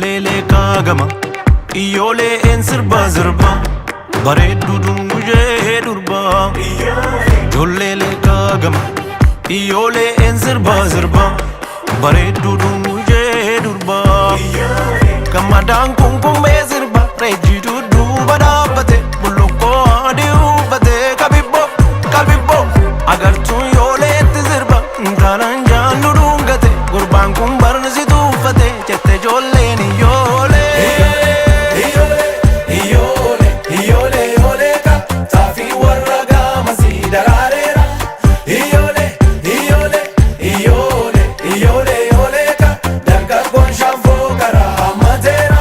Lele kagama Iyole en sirba zirba Bareedu dunguje durba Jollele kagama Iyole en sirba zirba Bareedu dunguje durba Kamadan kumkume zirba Rejidu duba dabbate Bulukko adi ubbate Kabibbo, kabibbo Agartun yole etti zirba Ntanan jandu dungate Gurban kun barnisi tuffate Jette jolleen iyole Iyole ole ka Tafi warra gama si darareera Iyole ole ka Dargaggoon shanfoo karaa hammateera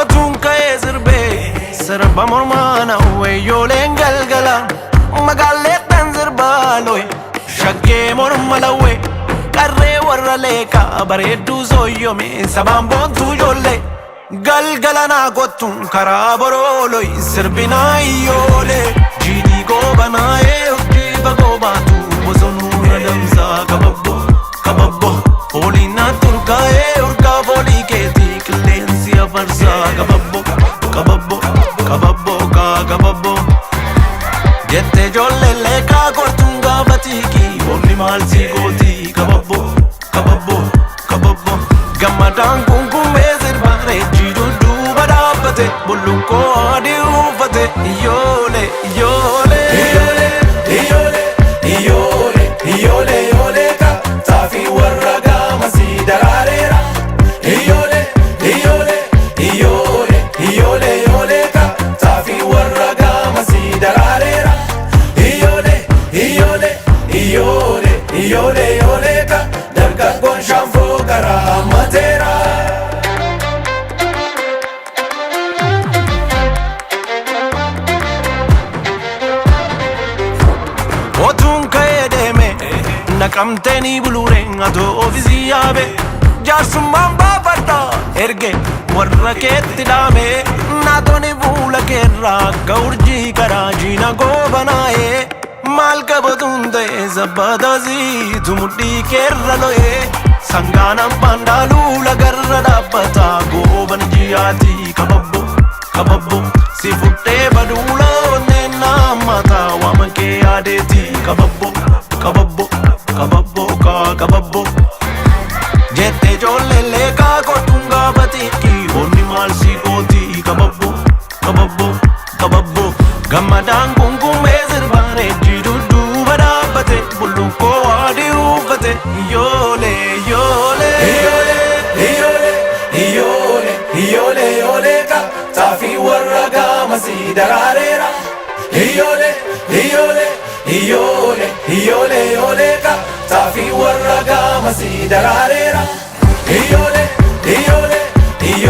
Otuun ka'ee sirbee sirba mormaana wayyoleen galgala magaalleedhaan sirbaa lo'e shaggee morma lawwe qarree warra leekaa bareedduu sooyyome sabaan boontuu ijoollee galgala naa kottuun karaa borooloi sirbinaa iyyoolee jiidii goobanaa'ee hojjiifa goobaatu bosonuu radamsaa kababbo kababbo fooliin naa turkaa'ee urgaa foolii keetii qilleensi afarsaa kababbo kababbo kababbo kababbo jette ijoolleellee kaa kortuun gaafatiikii boonni maalsii gootii kababbo kababbo kababbo gammadaan kunkummee sirba reejjii dudduuba dhaabbate bullukkoo adii uffate iyyoolee Iyole ka Tafi warra gama si darareera Iyole ka Tafi warra gama si darareera Iyole ka Dargaggoon shanfoo karaa hammateera Otuun ka'ee deeme naqamteenii buluureen atoo ofiisii yaabe jaarsummaan baafadha erge warra keetti dhaame naatonni fuula keerraa akka urjii karaa jiina goobanaa'ee maal qabatuun ta'e sabbataasiitu mudhii keerra lo'ee sangaan abbaan dhaaluu lagarra dhaabbata gooban jiyaatii kababbo kababbo si fudhee baduula onneen naammataa waaman kee yaadeetii kababbo kababbo kababbo kababbo jette ijoolleellee kaa kottuun gaafatiikii boonni maalsii gootii kababbo kababbo kababbo gammadaan kunkummee sirba reejjii dudduuba dhaabbate bullukkoo adii uffate Iyole ka Tafi warra gama si darareera Iyole ka Tafi warra gama si darareera